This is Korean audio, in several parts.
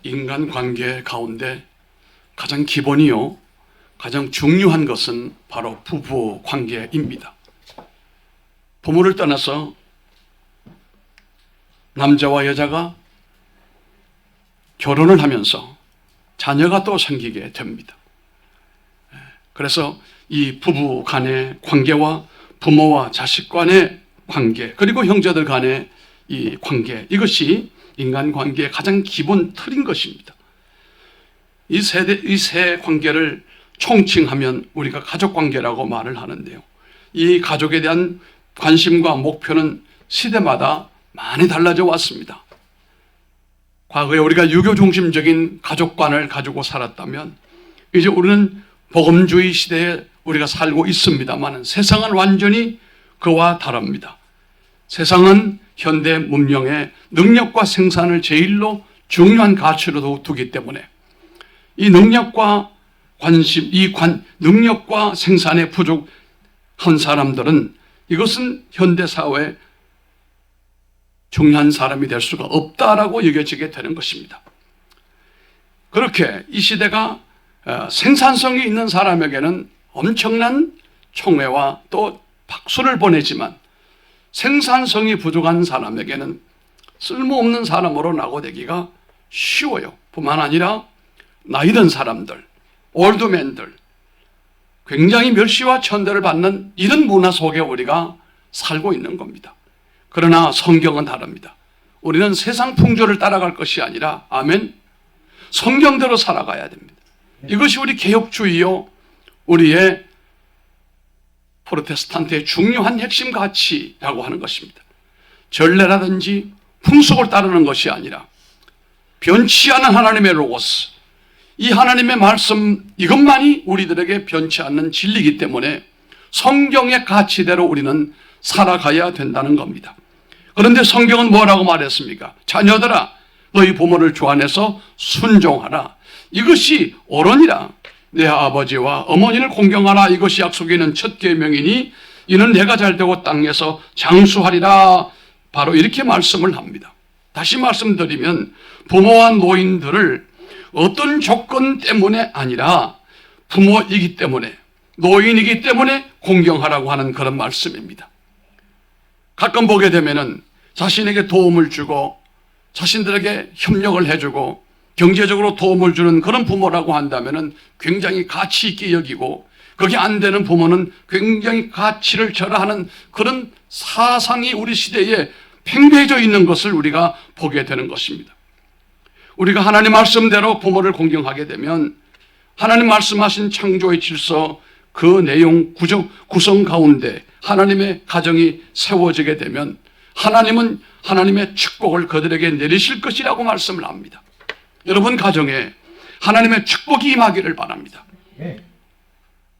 인간관계 가운데 가장 기본이요, 가장 중요한 것은 바로 부부 관계입니다. 부모를 떠나서 남자와 여자가 결혼을 하면서 자녀가 또 생기게 됩니다. 그래서 이 부부 간의 관계와 부모와 자식 간의 관계, 그리고 형제들 간의 이 관계, 이것이 인간관계의 가장 기본 틀인 것입니다. 이 세 관계를 총칭하면 우리가 가족관계라고 말을 하는데요, 이 가족에 대한 관심과 목표는 시대마다 많이 달라져 왔습니다. 과거에 우리가 유교 중심적인 가족관을 가지고 살았다면 이제 우리는 복음주의 시대에 우리가 살고 있습니다만 세상은 완전히 그와 다릅니다. 세상은 현대 문명의 능력과 생산을 제일로 중요한 가치로 두기 때문에 이 능력과 관심, 능력과 생산에 부족한 사람들은 이것은 현대사회에 중요한 사람이 될 수가 없다라고 여겨지게 되는 것입니다. 그렇게 이 시대가 생산성이 있는 사람에게는 엄청난 총애와 또 박수를 보내지만 생산성이 부족한 사람에게는 쓸모없는 사람으로 낙오되기가 쉬워요. 뿐만 아니라 나이 든 사람들, 올드맨들, 굉장히 멸시와 천대를 받는 이런 문화 속에 우리가 살고 있는 겁니다. 그러나 성경은 다릅니다. 우리는 세상 풍조를 따라갈 것이 아니라, 아멘, 성경대로 살아가야 됩니다. 이것이 우리 개혁주의요, 우리의 프로테스탄트의 중요한 핵심 가치라고 하는 것입니다. 전례라든지 풍속을 따르는 것이 아니라 변치 않은 하나님의 로고스, 이 하나님의 말씀, 이것만이 우리들에게 변치 않는 진리이기 때문에 성경의 가치대로 우리는 살아가야 된다는 겁니다. 그런데 성경은 뭐라고 말했습니까? 자녀들아, 너희 부모를 주안해서 순종하라. 이것이 옳으니라. 내 아버지와 어머니를 공경하라. 이것이 약속에 있는 첫 계명이니 이는 내가 잘되고 땅에서 장수하리라. 바로 이렇게 말씀을 합니다. 다시 말씀드리면 부모와 노인들을 어떤 조건 때문에 아니라 부모이기 때문에, 노인이기 때문에 공경하라고 하는 그런 말씀입니다. 가끔 보게 되면은 자신에게 도움을 주고 자신들에게 협력을 해주고 경제적으로 도움을 주는 그런 부모라고 한다면은 굉장히 가치 있게 여기고, 그게 안 되는 부모는 굉장히 가치를 절하하는 그런 사상이 우리 시대에 팽배해져 있는 것을 우리가 보게 되는 것입니다. 우리가 하나님 말씀대로 부모를 공경하게 되면 하나님 말씀하신 창조의 질서, 그 내용 구성 가운데 하나님의 가정이 세워지게 되면 하나님은 하나님의 축복을 그들에게 내리실 것이라고 말씀을 합니다. 여러분 가정에 하나님의 축복이 임하기를 바랍니다.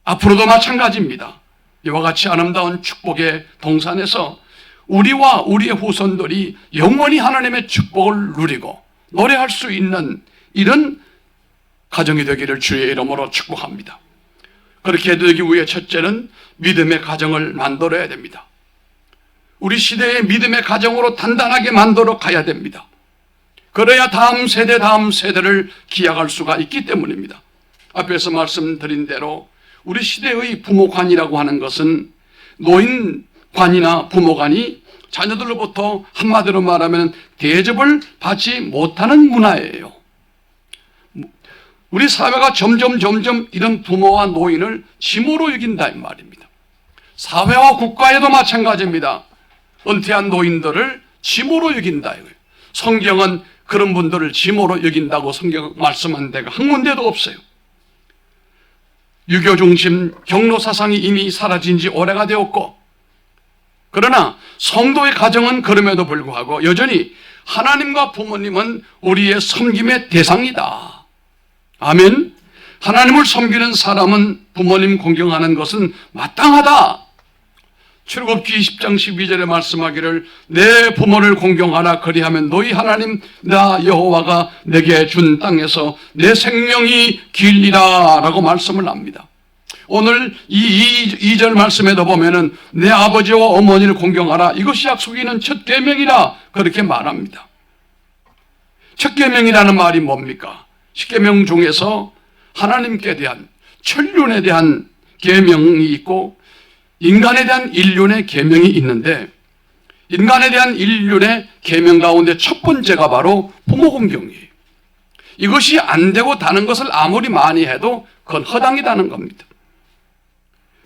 앞으로도 마찬가지입니다. 이와 같이 아름다운 축복의 동산에서 우리와 우리의 후손들이 영원히 하나님의 축복을 누리고 노래할 수 있는 이런 가정이 되기를 주의 이름으로 축복합니다. 그렇게 되기 위해 첫째는 믿음의 가정을 만들어야 됩니다. 우리 시대의 믿음의 가정으로 단단하게 만들어 가야 됩니다. 그래야 다음 세대를 기약할 수가 있기 때문입니다. 앞에서 말씀드린 대로 우리 시대의 부모관이라고 하는 것은 노인관이나 부모관이 자녀들로부터 한마디로 말하면 대접을 받지 못하는 문화예요. 우리 사회가 점점 이런 부모와 노인을 짐으로 여긴다 이 말입니다. 사회와 국가에도 마찬가지입니다. 은퇴한 노인들을 짐으로 여긴다 이거예요. 성경은 그런 분들을 짐으로 여긴다고 성경 말씀한 데가 한 군데도 없어요. 유교 중심 경로 사상이 이미 사라진 지 오래가 되었고, 그러나 성도의 가정은 그럼에도 불구하고 여전히 하나님과 부모님은 우리의 섬김의 대상이다. 아멘. 하나님을 섬기는 사람은 부모님 공경하는 것은 마땅하다. 출애굽기 10장 12절에 말씀하기를 내 부모를 공경하라. 그리하면 너희 하나님 나 여호와가 내게 준 땅에서 내 생명이 길리라 라고 말씀을 합니다. 오늘 이 2절 말씀에도 보면은 내 아버지와 어머니를 공경하라. 이것이 약속이 있는 첫 계명이라 그렇게 말합니다. 첫 계명이라는 말이 뭡니까? 십계명 중에서 하나님께 대한 천륜에 대한 계명이 있고 인간에 대한 일륜의 계명이 있는데, 인간에 대한 일륜의 계명 가운데 첫 번째가 바로 부모 공경이에요. 이것이 안 되고 다른 것을 아무리 많이 해도 그건 허당이라는 겁니다.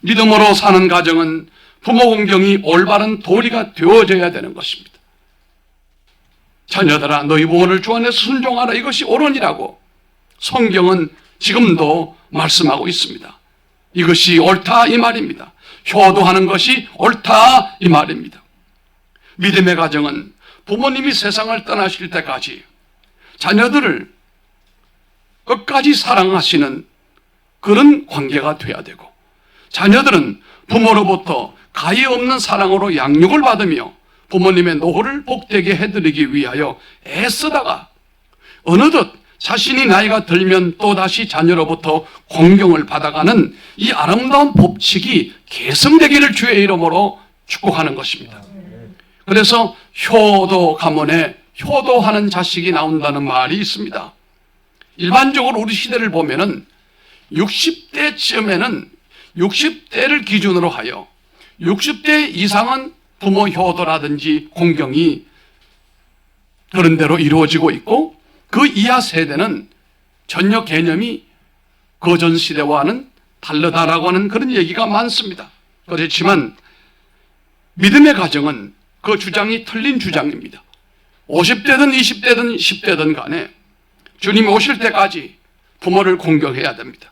믿음으로 사는 가정은 부모 공경이 올바른 도리가 되어져야 되는 것입니다. 자녀들아, 너희 부모를 주 안에서 순종하라. 이것이 옳으니라고 성경은 지금도 말씀하고 있습니다. 이것이 옳다 이 말입니다. 효도하는 것이 옳다 이 말입니다. 믿음의 가정은 부모님이 세상을 떠나실 때까지 자녀들을 끝까지 사랑하시는 그런 관계가 돼야 되고, 자녀들은 부모로부터 가히 없는 사랑으로 양육을 받으며 부모님의 노후를 복되게 해드리기 위하여 애쓰다가 어느덧 자신이 나이가 들면 또다시 자녀로부터 공경을 받아가는 이 아름다운 법칙이 계승되기를 주의 이름으로 축복하는 것입니다. 그래서 효도 가문에 효도하는 자식이 나온다는 말이 있습니다. 일반적으로 우리 시대를 보면은 60대쯤에는 60대를 기준으로 하여 60대 이상은 부모 효도라든지 공경이 그런 대로 이루어지고 있고, 그 이하 세대는 전혀 개념이 그전 시대와는 다르다라고 하는 그런 얘기가 많습니다. 그렇지만 믿음의 가정은 그 주장이 틀린 주장입니다. 50대든 20대든 10대든 간에 주님이 오실 때까지 부모를 공경해야 됩니다.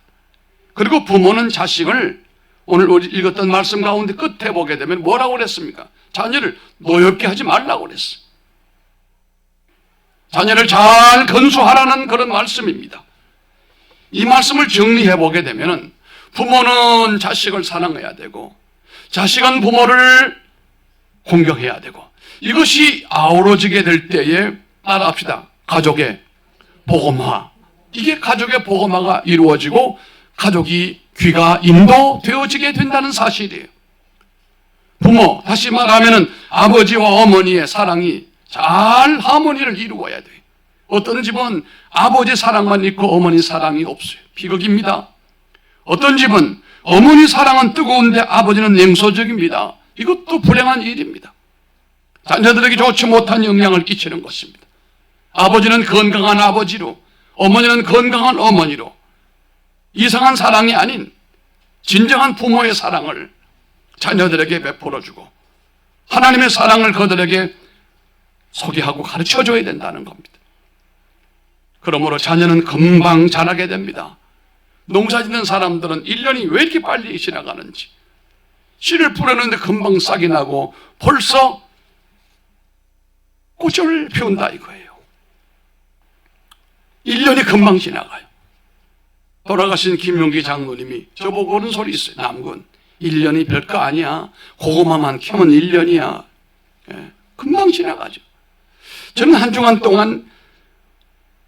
그리고 부모는 자식을, 오늘 우리 읽었던 말씀 가운데 끝에 보게 되면 뭐라고 그랬습니까? 자녀를 노엽게 하지 말라고 그랬어요. 자녀를 잘 건수하라는 그런 말씀입니다. 이 말씀을 정리해 보게 되면 부모는 자식을 사랑해야 되고 자식은 부모를 공경해야 되고, 이것이 아우러지게 될 때에 따라합시다. 가족의 복음화. 이게 가족의 복음화가 이루어지고 가족이 귀가 인도되어지게 된다는 사실이에요. 부모, 다시 말하면 아버지와 어머니의 사랑이 잘 하모니를 이루어야 돼요. 어떤 집은 아버지 사랑만 있고 어머니 사랑이 없어요. 비극입니다. 어떤 집은 어머니 사랑은 뜨거운데 아버지는 냉소적입니다. 이것도 불행한 일입니다. 자녀들에게 좋지 못한 영향을 끼치는 것입니다. 아버지는 건강한 아버지로, 어머니는 건강한 어머니로 이상한 사랑이 아닌 진정한 부모의 사랑을 자녀들에게 베풀어주고 하나님의 사랑을 그들에게 소개하고 가르쳐줘야 된다는 겁니다. 그러므로 자녀는 금방 자라게 됩니다. 농사 짓는 사람들은 1년이 왜 이렇게 빨리 지나가는지, 씨를 뿌렸는데 금방 싹이 나고 벌써 꽃을 피운다 이거예요. 1년이 금방 지나가요. 돌아가신 김용기 장로님이 저보고 그런 소리 있어요. 남군, 1년이 별거 아니야. 고구마만 키우면 1년이야. 금방 지나가죠. 저는 한 주간 동안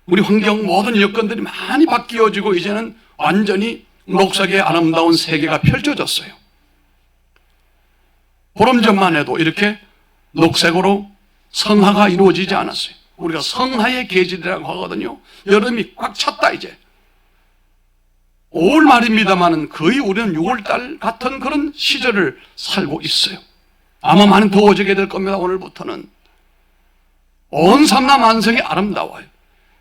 우리 환경 모든 여건들이 많이 바뀌어지고 이제는 완전히 녹색의 아름다운 세계가 펼쳐졌어요. 보름 전만 해도 이렇게 녹색으로 성화가 이루어지지 않았어요. 우리가 성화의 계절이라고 하거든요. 여름이 꽉 찼다 이제. 5월 말입니다만은 거의 우리는 6월달 같은 그런 시절을 살고 있어요. 아마 많이 더워지게 될 겁니다. 오늘부터는 온 삼남 안성이 아름다워요.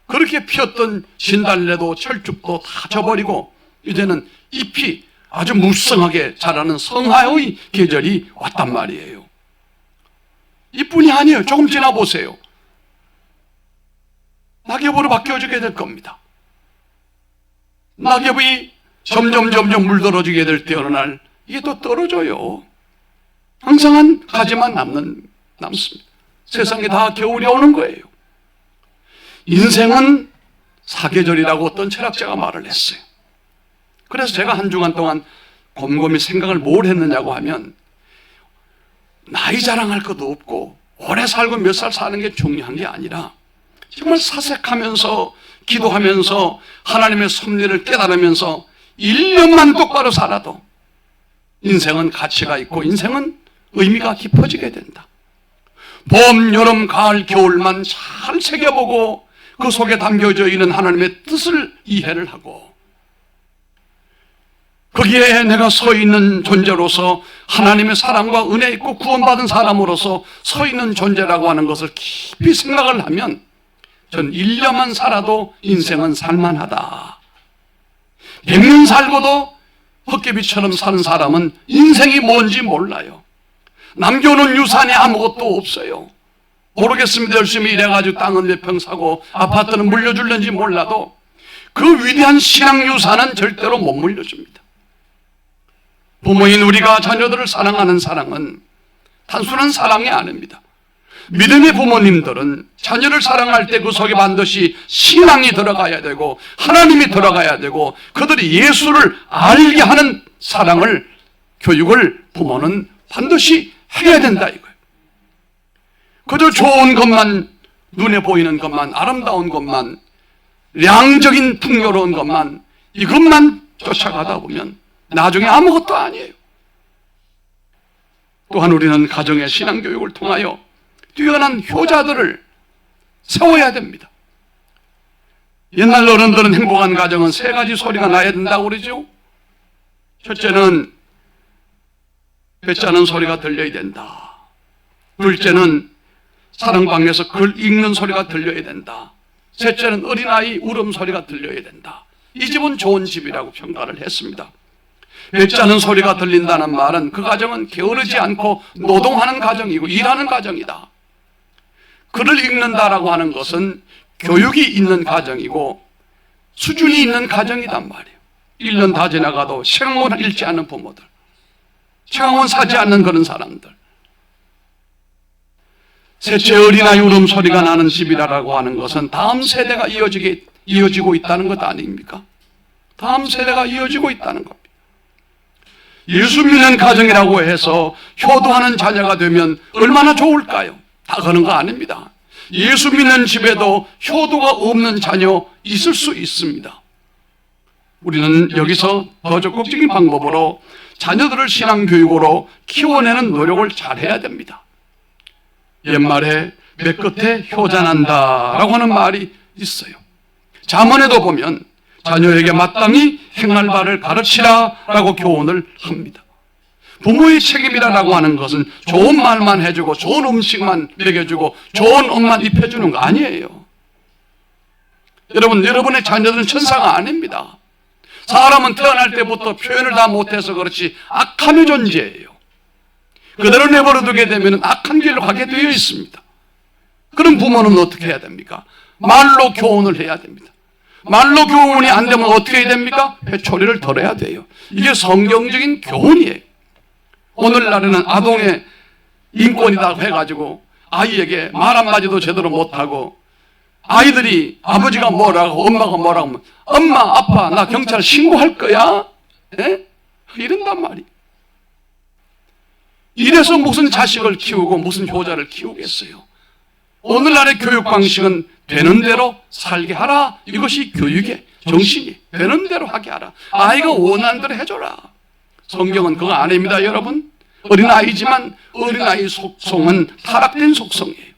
그렇게 피었던 진달래도 철쭉도 다 져버리고 이제는 잎이 아주 무성하게 자라는 성화의 계절이 왔단 말이에요. 이뿐이 아니에요. 조금 지나보세요. 낙엽으로 바뀌어지게 될 겁니다. 낙엽이 점점 물들어지게 될 때 어느 날 이게 또 떨어져요. 항상 한 가지만 남습니다. 세상에 다 겨울이 오는 거예요. 인생은 사계절이라고 어떤 철학자가 말을 했어요. 그래서 제가 한 주간 동안 곰곰이 생각을 뭘 했느냐고 하면, 나이 자랑할 것도 없고 오래 살고 몇 살 사는 게 중요한 게 아니라 정말 사색하면서 기도하면서 하나님의 섭리를 깨달으면서 1년만 똑바로 살아도 인생은 가치가 있고 인생은 의미가 깊어지게 된다. 봄, 여름, 가을, 겨울만 잘 새겨보고 그 속에 담겨져 있는 하나님의 뜻을 이해를 하고 거기에 내가 서 있는 존재로서 하나님의 사랑과 은혜 있고 구원받은 사람으로서 서 있는 존재라고 하는 것을 깊이 생각을 하면 전 1년만 살아도 인생은 살만하다. 100년 살고도 헛개비처럼 사는 사람은 인생이 뭔지 몰라요. 남겨놓은 유산이 아무것도 없어요. 모르겠습니다. 열심히 일해가지고 땅은 몇 평 사고 아파트는 물려줄는지 몰라도 그 위대한 신앙 유산은 절대로 못 물려줍니다. 부모인 우리가 자녀들을 사랑하는 사랑은 단순한 사랑이 아닙니다. 믿음의 부모님들은 자녀를 사랑할 때 그 속에 반드시 신앙이 들어가야 되고 하나님이 들어가야 되고 그들이 예수를 알게 하는 사랑을 교육을 부모는 반드시 해야 된다 이거예요. 그저 좋은 것만 눈에 보이는 것만 아름다운 것만 량적인 풍요로운 것만 이것만 쫓아가다 보면 나중에 아무것도 아니에요. 또한 우리는 가정의 신앙교육을 통하여 뛰어난 효자들을 세워야 됩니다. 옛날 어른들은 행복한 가정은 3가지 소리가 나야 된다고 그러죠. 첫째는 배짜는 소리가 들려야 된다. 둘째는 사랑방에서 글 읽는 소리가 들려야 된다. 셋째는 어린아이 울음소리가 들려야 된다. 이 집은 좋은 집이라고 평가를 했습니다. 배짜는 소리가 들린다는 말은 그 가정은 게으르지 않고 노동하는 가정이고 일하는 가정이다. 글을 읽는다라고 하는 것은 교육이 있는 가정이고 수준이 있는 가정이란 말이에요. 1년 다 지나가도 책을 읽지 않는 부모들, 책을 사지 않는 그런 사람들. 셋째, 어린아이 울음소리가 나는 집이라고 하는 것은 다음 세대가 이어지고 있다는 것 아닙니까? 다음 세대가 이어지고 있다는 겁니다. 예수 믿는 가정이라고 해서 효도하는 자녀가 되면 얼마나 좋을까요? 다 그런 거 아닙니다. 예수 믿는 집에도 효도가 없는 자녀 있을 수 있습니다. 우리는 여기서 더 적극적인 방법으로 자녀들을 신앙교육으로 키워내는 노력을 잘해야 됩니다. 옛말에 매 끝에 효자난다라고 하는 말이 있어요. 잠언에도 보면 자녀에게 마땅히 행할 바를 가르치라라고 교훈을 합니다. 부모의 책임이라고 하는 것은 좋은 말만 해주고 좋은 음식만 먹여주고 좋은 옷만 입혀주는 거 아니에요. 여러분의 자녀들은 천사가 아닙니다. 사람은 태어날 때부터 표현을 다 못해서 그렇지 악함의 존재예요. 그대로 내버려 두게 되면 악한 길로 가게 되어 있습니다. 그럼 부모는 어떻게 해야 됩니까? 말로 교훈을 해야 됩니다. 말로 교훈이 안 되면 어떻게 해야 됩니까? 회초리를 덜어야 돼요. 이게 성경적인 교훈이에요. 오늘날에는 아동의 인권이라고 해가지고 아이에게 말 한마디도 제대로 못하고 아이들이 아버지가 뭐라고 엄마가 뭐라고 하면 엄마 아빠 나 경찰 신고할 거야? 에? 이런단 말이에요. 이래서 무슨 자식을 키우고 무슨 효자를 키우겠어요. 오늘날의 교육 방식은 되는 대로 살게 하라. 이것이 교육의 정신이 되는 대로 하게 하라. 아이가 원하는 대로 해줘라. 성경은 그거 아닙니다, 여러분. 어린아이지만 어린아이 속성은 타락된 속성이에요.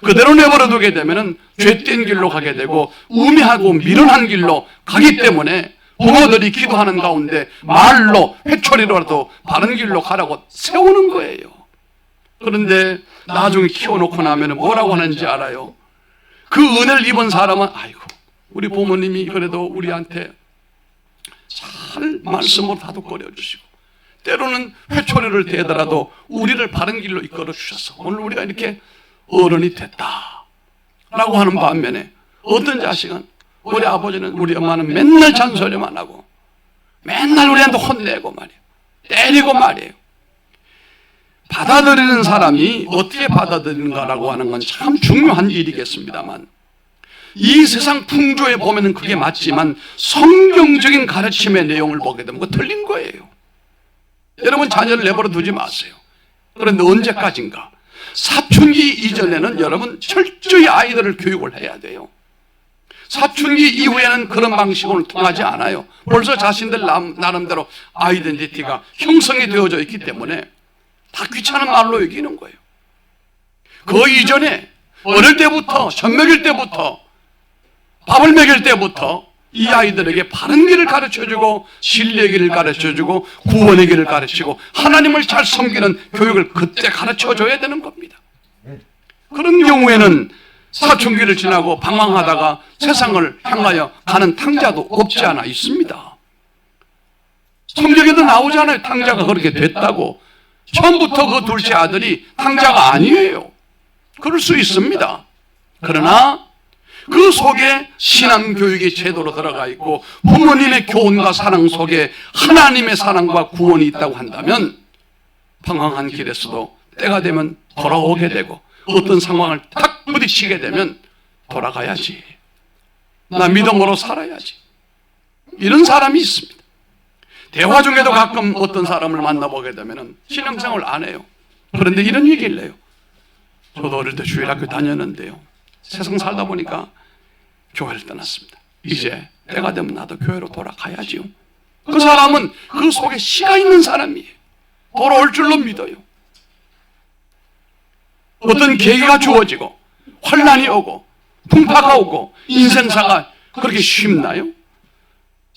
그대로 내버려 두게 되면 죄된 길로 가게 되고 우매하고 미련한 길로 가기 때문에 부모들이 기도하는 가운데 말로 회초리로라도 바른 길로 가라고 세우는 거예요. 그런데 나중에 키워놓고 나면 뭐라고 하는지 알아요? 그 은혜를 입은 사람은 아이고 우리 부모님이 그래도 우리한테 잘 말씀으로 다독거려 주시고 때로는 회초리를 대더라도 우리를 바른 길로 이끌어 주셔서 오늘 우리가 이렇게 어른이 됐다 라고 하는 반면에 어떤 자식은 우리 아버지는 우리 엄마는 맨날 잔소리만 하고 맨날 우리한테 혼내고 말이에요. 때리고 말이에요. 받아들이는 사람이 어떻게 받아들이는가라고 하는 건 참 중요한 일이겠습니다만 이 세상 풍조에 보면 그게 맞지만 성경적인 가르침의 내용을 보게 되면 그거 틀린 거예요. 여러분 자녀를 내버려 두지 마세요. 그런데 언제까지인가? 사춘기 이전에는 여러분 철저히 아이들을 교육을 해야 돼요. 사춘기 이후에는 그런 방식으로 통하지 않아요. 벌써 자신들 나름대로 아이덴티티가 형성이 되어져 있기 때문에 다 귀찮은 말로 여기는 거예요. 그 이전에 어릴 때부터 젖먹일 때부터 밥을 먹일 때부터 이 아이들에게 바른 길을 가르쳐주고 진리의 길을 가르쳐주고 구원의 길을 가르치고 하나님을 잘 섬기는 교육을 그때 가르쳐줘야 되는 겁니다. 그런 경우에는 사춘기를 지나고 방황하다가 세상을 향하여 가는 탕자도 없지 않아 있습니다. 성경에도 나오잖아요. 탕자가 그렇게 됐다고. 처음부터 그 둘째 아들이 탕자가 아니에요. 그럴 수 있습니다. 그러나 그 속에 신앙교육이 제대로 들어가 있고 부모님의 교훈과 사랑 속에 하나님의 사랑과 구원이 있다고 한다면 방황한 길에서도 때가 되면 돌아오게 되고 어떤 상황을 탁 부딪히게 되면 돌아가야지. 나 믿음으로 살아야지. 이런 사람이 있습니다. 대화 중에도 가끔 어떤 사람을 만나보게 되면 신앙생활을 안 해요. 그런데 이런 얘기를 해요. 저도 어릴 때 주일학교 다녔는데요. 세상 살다 보니까 교회를 떠났습니다. 이제 때가 되면 나도 교회로 돌아가야지요. 그 사람은 그 속에 씨가 있는 사람이에요. 돌아올 줄로 믿어요. 어떤 계기가 주어지고 환난이 오고 풍파가 오고 인생사가 그렇게 쉽나요?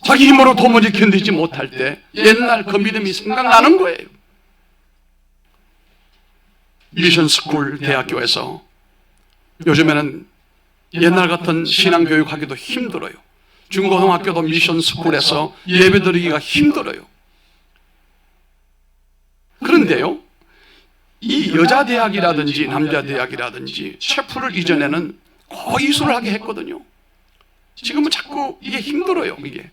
자기 힘으로 도무지 견디지 못할 때 옛날 그 믿음이 생각나는 거예요. 미션스쿨 대학교에서 요즘에는 옛날 같은 신앙교육하기도 힘들어요. 중고등학교도 미션스쿨에서 예배드리기가 힘들어요. 그런데요, 이 여자대학이라든지 남자대학이라든지 셰프를 이전에는 거의 이수를 하게 했거든요. 지금은 자꾸 이게 힘들어요, 이게.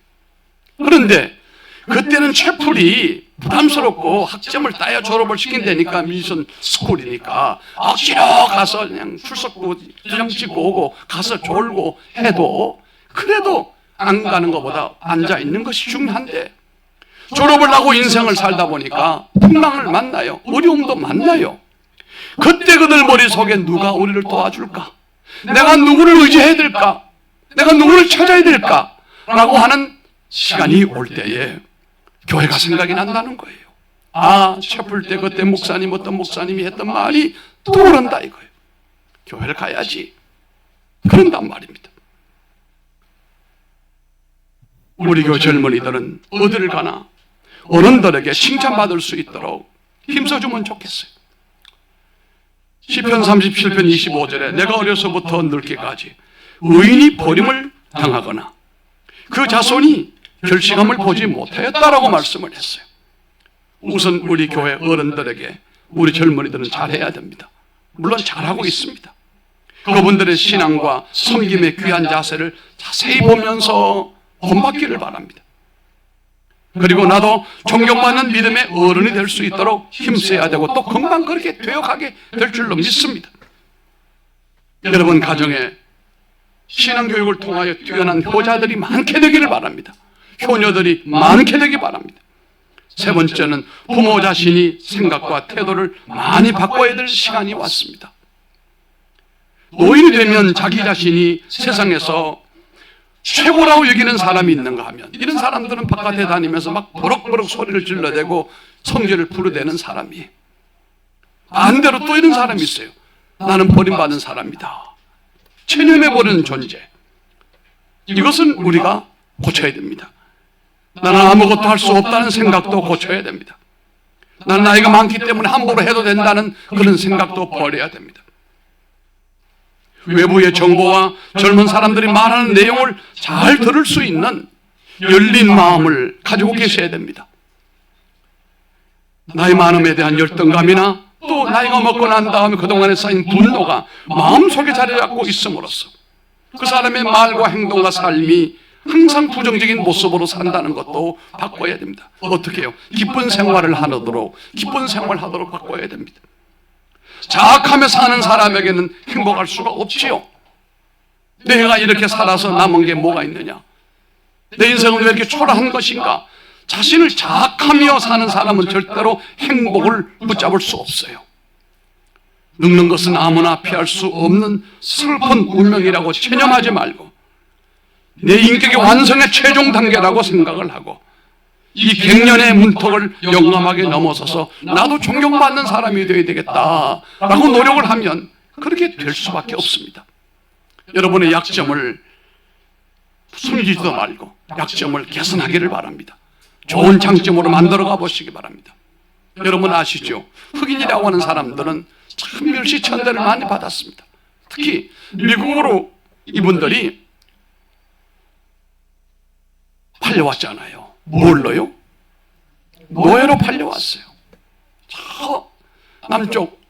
그런데 그때는 채플이 부담스럽고 학점을 따야 졸업을 시킨다니까 미션 스쿨이니까 억지로 가서 그냥 출석부 도장 찍고 오고 가서 졸고 해도 그래도 안 가는 것보다 앉아 있는 것이 중요한데 졸업을 하고 인생을 살다 보니까 풍랑을 만나요. 어려움도 만나요. 그때 그들 머릿속에 누가 우리를 도와줄까? 내가 누구를 의지해야 될까? 내가 누구를 찾아야 될까? 라고 하는 시간이 올 때에 교회가 생각이 난다는 거예요. 아, 셰플 때 그때 목사님 어떤 목사님이 했던 말이 떠오른다 이거예요. 교회를 가야지. 그런단 말입니다. 우리 교회 젊은이들은 어디를 가나 어른들에게 칭찬받을 수 있도록 힘써주면 좋겠어요. 시편 37편 25절에 내가 어려서부터 늙기까지 의인이 버림을 당하거나 그 자손이 결실함을 보지 못하였다라고 말씀을 했어요. 우선 우리 교회 어른들에게 우리 젊은이들은 잘해야 됩니다. 물론 잘하고 있습니다. 그분들의 신앙과 섬김의 귀한 자세를 자세히 보면서 본받기를 바랍니다. 그리고 나도 존경받는 믿음의 어른이 될 수 있도록 힘써야 되고 또 금방 그렇게 되어가게 될 줄로 믿습니다. 여러분 가정에 신앙교육을 통하여 뛰어난 효자들이 많게 되기를 바랍니다. 효녀들이 많게 되기 바랍니다. 세 번째는 부모 자신이 생각과 태도를 많이 바꿔야 될 시간이 왔습니다. 노인이 되면 자기 자신이 세상에서 최고라고 여기는 사람이 있는가 하면 이런 사람들은 바깥에 다니면서 막 버럭버럭 소리를 질러대고 성질을 부르대는 사람이에요. 반대로 또 이런 사람이 있어요. 나는 버림받은 사람이다. 체념해버리는 존재. 이것은 우리가 고쳐야 됩니다. 나는 아무것도 할 수 없다는 생각도 고쳐야 됩니다. 나는 나이가 많기 때문에 함부로 해도 된다는 그런 생각도 버려야 됩니다. 외부의 정보와 젊은 사람들이 말하는 내용을 잘 들을 수 있는 열린 마음을 가지고 계셔야 됩니다. 나의 많음에 대한 열등감이나 또 나이가 먹고 난 다음에 그동안에 쌓인 분노가 마음속에 자리 잡고 있음으로써 그 사람의 말과 행동과 삶이 항상 부정적인 모습으로 산다는 것도 바꿔야 됩니다. 어떻게 해요? 기쁜 생활을 하도록 기쁜 생활하도록 바꿔야 됩니다. 자학하며 사는 사람에게는 행복할 수가 없지요. 내가 이렇게 살아서 남은 게 뭐가 있느냐? 내 인생은 왜 이렇게 초라한 것인가? 자신을 자학하며 사는 사람은 절대로 행복을 붙잡을 수 없어요. 늙는 것은 아무나 피할 수 없는 슬픈 운명이라고 체념하지 말고 내 인격의 완성의 최종 단계라고 생각을 하고 이 갱년의 문턱을 용감하게 넘어서서 나도 존경받는 사람이 되어야 되겠다라고 노력을 하면 그렇게 될 수밖에 없습니다. 여러분의 약점을 숨기지도 말고 약점을 개선하기를 바랍니다. 좋은 장점으로 만들어 가보시기 바랍니다. 여러분 아시죠? 흑인이라고 하는 사람들은 참 멸시천대를 많이 받았습니다. 특히 미국으로 이분들이 팔려왔잖아요. 뭘로요? 노예로 팔려왔어요. 저 남쪽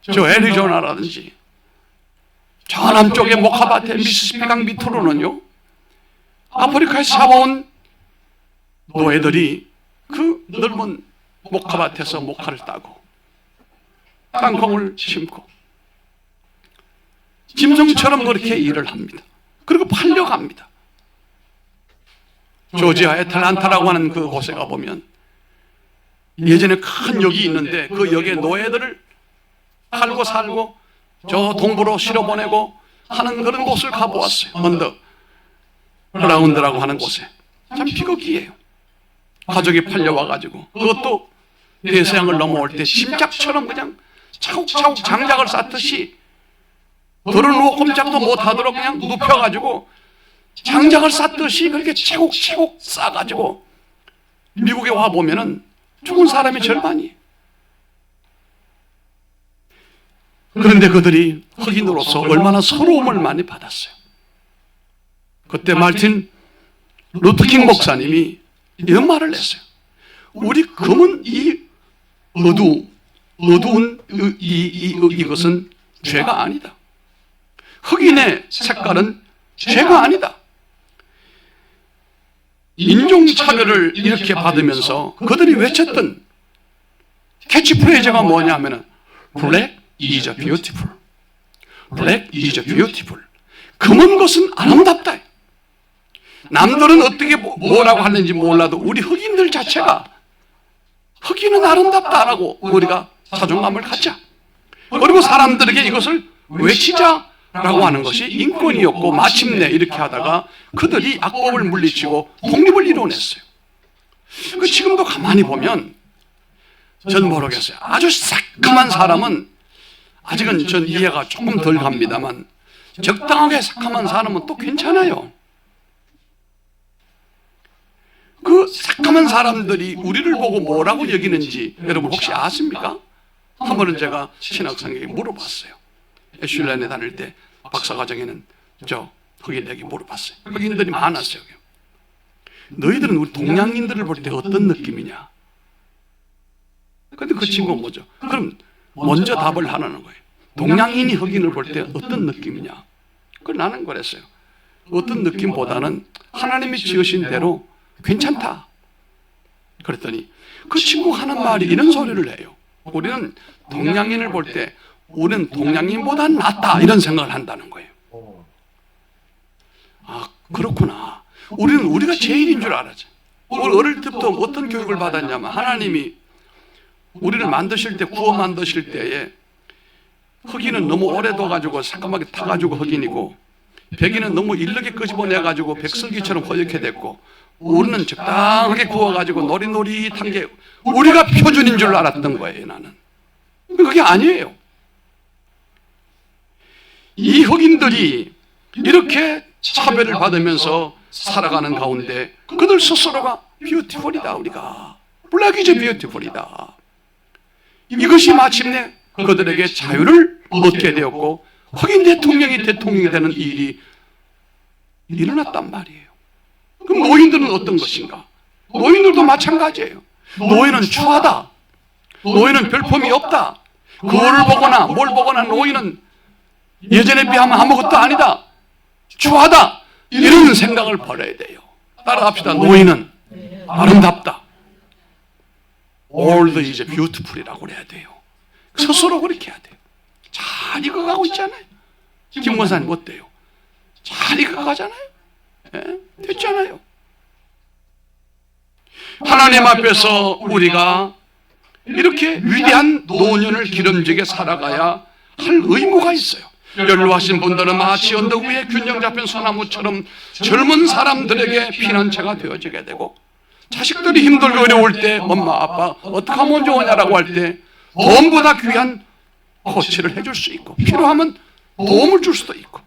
저 애리조나라든지 저 남쪽의 모카밭의 미시시피 강 밑으로는요, 아프리카에서 잡아온 노예들이 그 넓은 모카밭에서 모카를 따고 땅콩을 심고 짐승처럼 그렇게 일을 합니다. 그리고 팔려갑니다. 조지아 애틀란타라고 하는 그 곳에 가보면 예전에 큰 역이 있는데 그 역에 노예들을 팔고 살고 저 동부로 실어보내고 하는 그런 곳을 가보았어요. 언더그라운드라고 하는 곳에. 참 비극이에요. 가족이 팔려와가지고 그것도 대서양을 넘어올 때 심짝처럼 그냥 차곡차곡 장작을 쌓듯이 들어누워 꼼짝도 못하도록 그냥 눕혀가지고 장작을 쌓듯이 그렇게 차곡차곡 쌓아가지고 미국에 와보면은 죽은 사람이 절반이에요. 그런데 그들이 흑인으로서 얼마나 서러움을 많이 받았어요. 그때 말틴 루터킹 목사님이 이런 말을 했어요. 우리 금은 이 어두운 이것은 죄가 아니다. 흑인의 색깔은 죄가 아니다. 인종차별을 이렇게 받으면서 그들이 외쳤던 캐치프레이즈가 뭐냐 하면은 Black is beautiful. Black is beautiful. 금은 것은 아름답다. 남들은 어떻게 뭐라고 하는지 몰라도 우리 흑인들 자체가 흑인은 아름답다라고 우리가 자존감을 갖자. 그리고 사람들에게 이것을 외치자라고 하는 것이 인권이었고 마침내 이렇게 하다가 그들이 악법을 물리치고 독립을 이뤄냈어요. 그 지금도 가만히 보면 전 모르겠어요. 아주 새까만 사람은 아직은 전 이해가 조금 덜 갑니다만 적당하게 새까만 사람은 또 괜찮아요. 그 새까만 사람들이 우리를 보고 뭐라고 여기는지 여러분 혹시 아십니까? 한 번은 제가 신학생에게 물어봤어요. 애슐랜에 다닐 때 박사과정에는 저 흑인에게 물어봤어요. 흑인들이 많았어요. 너희들은 우리 동양인들을 볼 때 어떤 느낌이냐? 근데 그 친구가 뭐죠? 그럼 먼저 답을 하라는 거예요. 동양인이 흑인을 볼 때 어떤 느낌이냐? 그걸 나는 그랬어요. 어떤 느낌보다는 하나님이 지으신 대로 괜찮다. 그랬더니 그 친구가 하는 말이 이런 소리를 해요. 우리는 동양인을 볼 때 우리는 동양인보다 낫다 이런 생각을 한다는 거예요. 아, 그렇구나. 우리는 우리가 제일인 줄 알았지. 우리 어릴 때부터 어떤 교육을 받았냐면 하나님이 우리를 만드실 때, 구워 만드실 때에 흑인은 너무 오래 둬가지고 새까맣게 타가지고 흑인이고 백인은 너무 일르게 끄집어내가지고 백설기처럼 허옇게 됐고 우리는 적당하게 구워가지고 노릿노릿한 게 우리가 표준인 줄 알았던 거예요. 나는 그게 아니에요. 이 흑인들이 이렇게 차별을 받으면서 살아가는 가운데 그들 스스로가 뷰티풀이다. 우리가 블랙 이즈 뷰티풀이다. 이것이 마침내 그들에게 자유를 얻게 되었고 흑인 대통령이 되는 일이 일어났단 말이에요. 그럼 노인들은 어떤 것인가? 노인들도 마찬가지예요. 노인은 추하다. 노인은 별품이 없다. 그거를 보거나 뭘 보거나 노인은 예전에 비하면 아무것도 아니다. 추하다. 이런 생각을 버려야 돼요. 따라합시다. 노인은 아름답다. Old is beautiful이라고 그래야 돼요. 스스로 그렇게 해야 돼요. 잘 익어가고 있잖아요. 김 권사님 어때요? 잘 익어가잖아요. 네? 됐잖아요. 하나님 앞에서 우리가 이렇게 위대한 노년을 기름지게 살아가야 할 의무가 있어요. 연로하신 분들은 마치 언덕 위에 균형 잡힌 소나무처럼 젊은 사람들에게 피난처가 되어지게 되고 자식들이 힘들고 어려울 때 엄마 아빠 어떻게 하면 좋으냐라고 할 때 도움보다 귀한 코치를 해줄 수 있고 필요하면 도움을 줄 수도 있고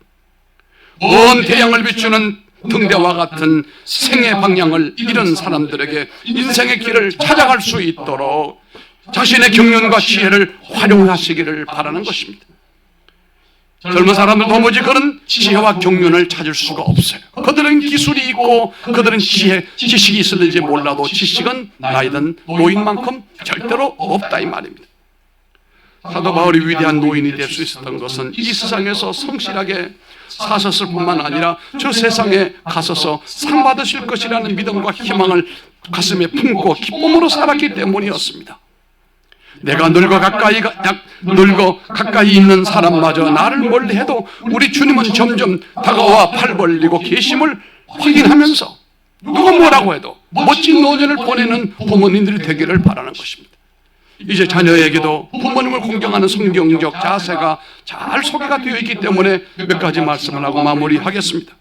먼 태양을 비추는 등대와 같은 생의 방향을 잃은 사람들에게 인생의 길을 찾아갈 수 있도록 자신의 경륜과 지혜를 활용하시기를 바라는 것입니다. 젊은 사람들 도무지 그런 지혜와 경륜을 찾을 수가 없어요. 그들은 기술이 있고 그들은 지식이 있을지 몰라도 지식은 나이든 노인만큼 절대로 없다 이 말입니다. 사도 바울이 위대한 노인이 될 수 있었던 것은 이 세상에서 성실하게 사셨을 뿐만 아니라 저 세상에 가서서 상 받으실 것이라는 믿음과 희망을 가슴에 품고 기쁨으로 살았기 때문이었습니다. 내가 늙어 가까이 있는 사람마저 나를 멀리해도 우리 주님은 점점 다가와 팔 벌리고 계심을 확인하면서 누가 뭐라고 해도 멋진 노년을 보내는 부모님들이 되기를 바라는 것입니다. 이제 자녀에게도 부모님을 공경하는 성경적 자세가 잘 소개가 되어 있기 때문에 몇 가지 말씀을 하고 마무리하겠습니다.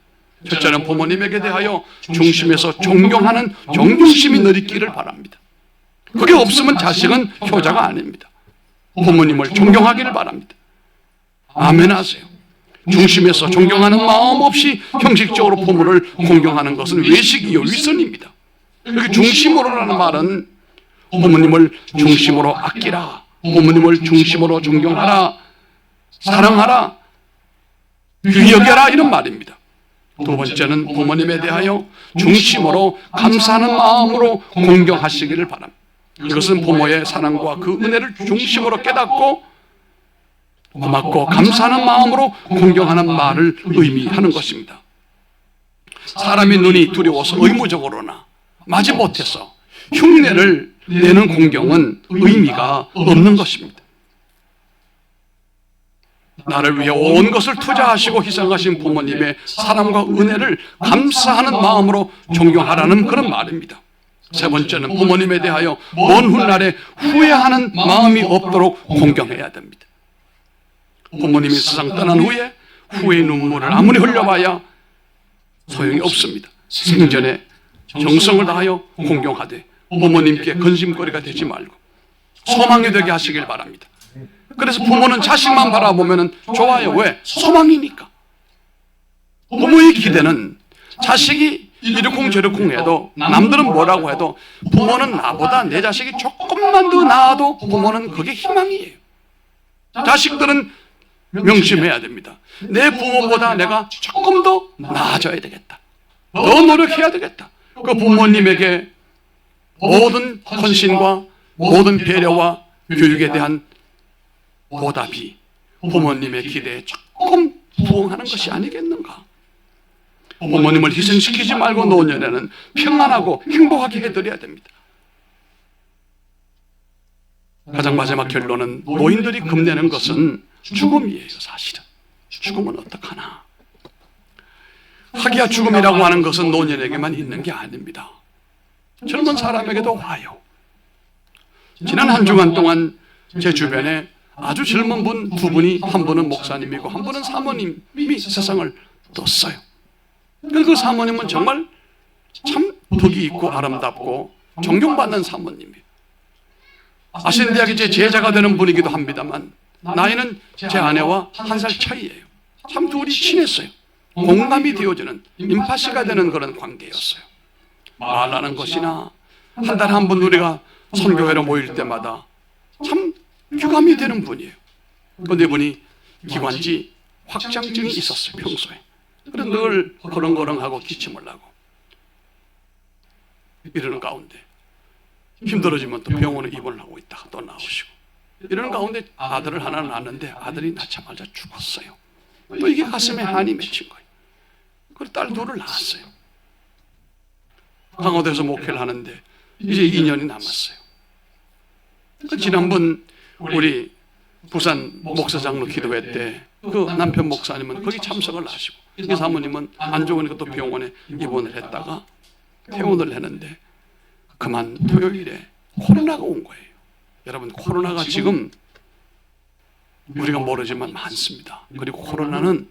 첫째는 부모님에게 대하여 중심에서 존경하는 존경심이 늘 있기를 바랍니다. 그게 없으면 자식은 효자가 아닙니다. 부모님을 존경하기를 바랍니다. 아멘 하세요. 중심에서 존경하는 마음 없이 형식적으로 부모를 공경하는 것은 외식이요 위선입니다. 여기 중심으로라는 말은 부모님을 중심으로 아끼라, 부모님을 중심으로 존경하라, 사랑하라, 귀히 여겨라 이런 말입니다. 두 번째는 부모님에 대하여 중심으로 감사하는 마음으로 공경하시기를 바랍니다. 이것은 부모의 사랑과 그 은혜를 중심으로 깨닫고 고맙고 감사하는 마음으로 공경하는 말을 의미하는 것입니다. 사람의 눈이 두려워서 의무적으로나 마지못해서 흉내를 내는 공경은 의미가 없는 것입니다. 나를 위해 온 것을 투자하시고 희생하신 부모님의 사랑과 은혜를 감사하는 마음으로 존경하라는 그런 말입니다. 세 번째는 부모님에 대하여 먼 훗날에 후회하는 마음이 없도록 공경해야 됩니다. 부모님이 세상 떠난 후에 후회의 눈물을 아무리 흘려봐야 소용이 없습니다. 생전에 정성을 다하여 공경하되 부모님께 근심거리가 되지 말고 소망이 되게 하시길 바랍니다. 그래서 부모는 자식만 바라보면 좋아요. 왜? 소망이니까. 부모의 기대는 자식이 이러쿵저러쿵 해도 남들은 뭐라고 해도 부모는 나보다 내 자식이 조금만 더 나아도 부모는 그게 희망이에요. 자식들은 명심해야 됩니다. 내 부모보다 내가 조금 더 나아져야 되겠다. 더 노력해야 되겠다. 그 부모님에게 모든 헌신과 모든 배려와 교육에 대한 보답이 부모님의 기대에 조금 부응하는 것이 아니겠는가. 부모님을 희생시키지 말고 노년에는 평안하고 행복하게 해드려야 됩니다. 가장 마지막 결론은 노인들이 겁내는 것은 죽음이에요. 사실은 죽음은 어떡하나. 하기야 죽음이라고 하는 것은 노년에게만 있는 게 아닙니다. 젊은 사람에게도 와요. 지난 한 주간 동안 제 주변에 아주 젊은 분 두 분이, 한 분은 목사님이고 한 분은 사모님이 세상을 떴어요. 그 사모님은 정말 참 덕이 있고 아름답고 존경받는 사모님이에요. 아신대학의 제 제자가 되는 분이기도 합니다만 나이는 제 아내와 1살 차이예요. 참 둘이 친했어요. 공감이 되어지는 임파시가 되는 그런 관계였어요. 말하는 것이나 한 달에 한 번 우리가 선교회로 모일 때마다 참 유감이 되는 분이에요. 그런데 이분이 기관지 확장증이 있었어요. 평소에. 그래서 늘 거렁거렁하고 기침을 하고 이러는 가운데 힘들어지면 또 병원에 입원을 하고 있다가 또 나오시고 이러는 가운데 아들을 하나 낳았는데 아들이 낳자마자 죽었어요. 또 이게 가슴에 한이 맺힌 거예요. 그리고 딸 둘을 낳았어요. 강화도에서 목회를 하는데 이제 2년이 남았어요. 지난번 우리 부산 목사장로 기도회 때 그 남편 목사님은 거기 참석을 하시고 이 사모님은 안 좋으니까 또 병원에 입원을 했다가 퇴원을 했는데 그만 토요일에 코로나가 온 거예요. 여러분, 코로나가 지금 우리가 모르지만 많습니다. 그리고 코로나는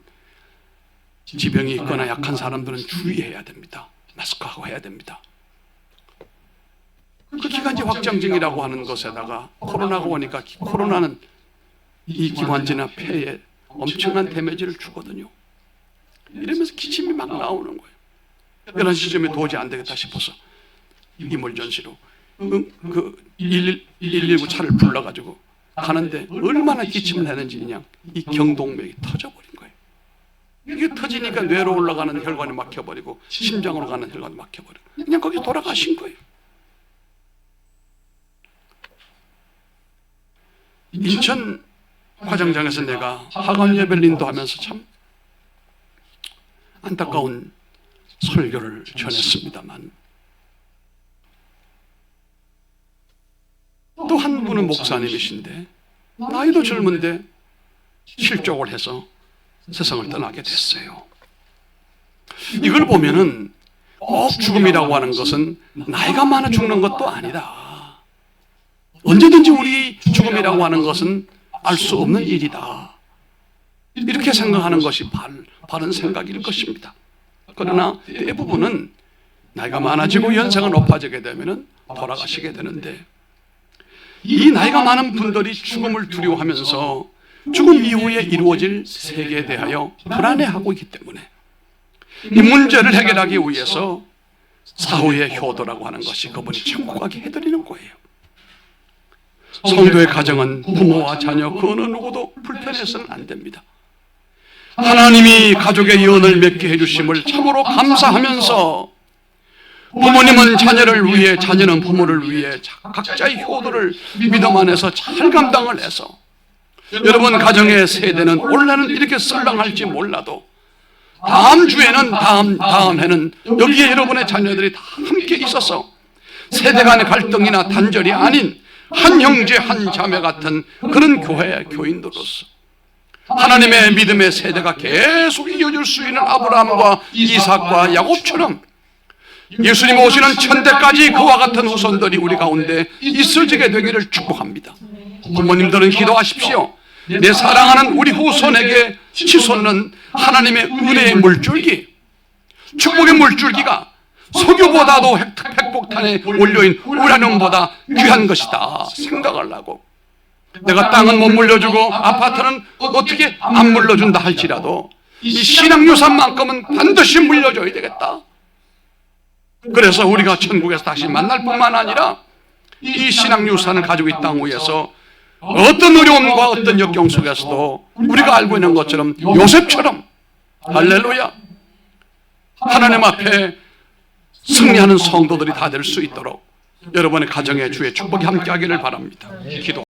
지병이 있거나 약한 사람들은 주의해야 됩니다. 마스크하고 해야 됩니다. 그 기관지 확장증이라고 하는 것에다가 코로나가 오니까 코로나는 이 기관지나 폐에 엄청난 데미지를 주거든요. 이러면서 기침이 막 나오는 거예요. 11시쯤에 도저히 안 되겠다 싶어서 이물전시로 119 차를 불러가지고 가는데 얼마나 기침을 했는지 그냥 이 경동맥이 터져버린 거예요. 이게 터지니까 뇌로 올라가는 혈관이 막혀버리고 심장으로 가는 혈관이 막혀버리고 그냥 거기 돌아가신 거예요. 인천 화정장에서 내가 하간 예배를 인도하면서 참 안타까운 설교를 전했습니다만 또 한 분은 목사님이신데 나이도 젊은데 실족을 해서 세상을 떠나게 됐어요. 이걸 보면은 꼭 죽음이라고 하는 것은 나이가 많아 죽는 것도 아니다. 언제든지 우리 죽음이라고 하는 것은 알 수 없는 일이다. 이렇게 생각하는 것이 바른 생각일 것입니다. 그러나 대부분은 나이가 많아지고 연세가 높아지게 되면 돌아가시게 되는데 이 나이가 많은 분들이 죽음을 두려워하면서 죽음 이후에 이루어질 세계에 대하여 불안해하고 있기 때문에 이 문제를 해결하기 위해서 사후의 효도라고 하는 것이 그분이 천국 가게 해드리는 거예요. 성도의 가정은 부모와 자녀 그 어느 누구도 불편해서는 안 됩니다. 하나님이 가족의 연을 맺게 해주심을 참으로 감사하면서 부모님은 자녀를 위해 자녀는 부모를 위해 각자의 효도를 믿음 안에서 잘 감당을 해서 여러분 가정의 세대는 올해는 이렇게 썰렁할지 몰라도 다음 주에는 다음 해는 여기에 여러분의 자녀들이 다 함께 있어서 세대 간의 갈등이나 단절이 아닌 한 형제 한 자매 같은 그런 교회의 교인들로서 하나님의 믿음의 세대가 계속 이어질 수 있는 아브라함과 이삭과 야곱처럼 예수님 오시는 천대까지 그와 같은 후손들이 우리 가운데 있어지게 되기를 축복합니다. 부모님들은 기도하십시오. 내 사랑하는 우리 후손에게 치솟는 하나님의 은혜의 물줄기, 축복의 물줄기가 석유보다도 핵폭탄에 올려인 우라늄보다 귀한 것이다 생각을 하고, 내가 땅은 못 물려주고 아파트는 어떻게 안 물려준다 할지라도 이 신앙유산만큼은 반드시 물려줘야 되겠다. 그래서 우리가 천국에서 다시 만날 뿐만 아니라 이 신앙유산을 가지고 이 땅 위에서 어떤 어려움과 어떤 역경 속에서도 우리가 알고 있는 것처럼 요셉처럼 할렐루야 하나님 앞에 승리하는 성도들이 다 될 수 있도록 여러분의 가정에 주의 축복이 함께하기를 바랍니다. 기도.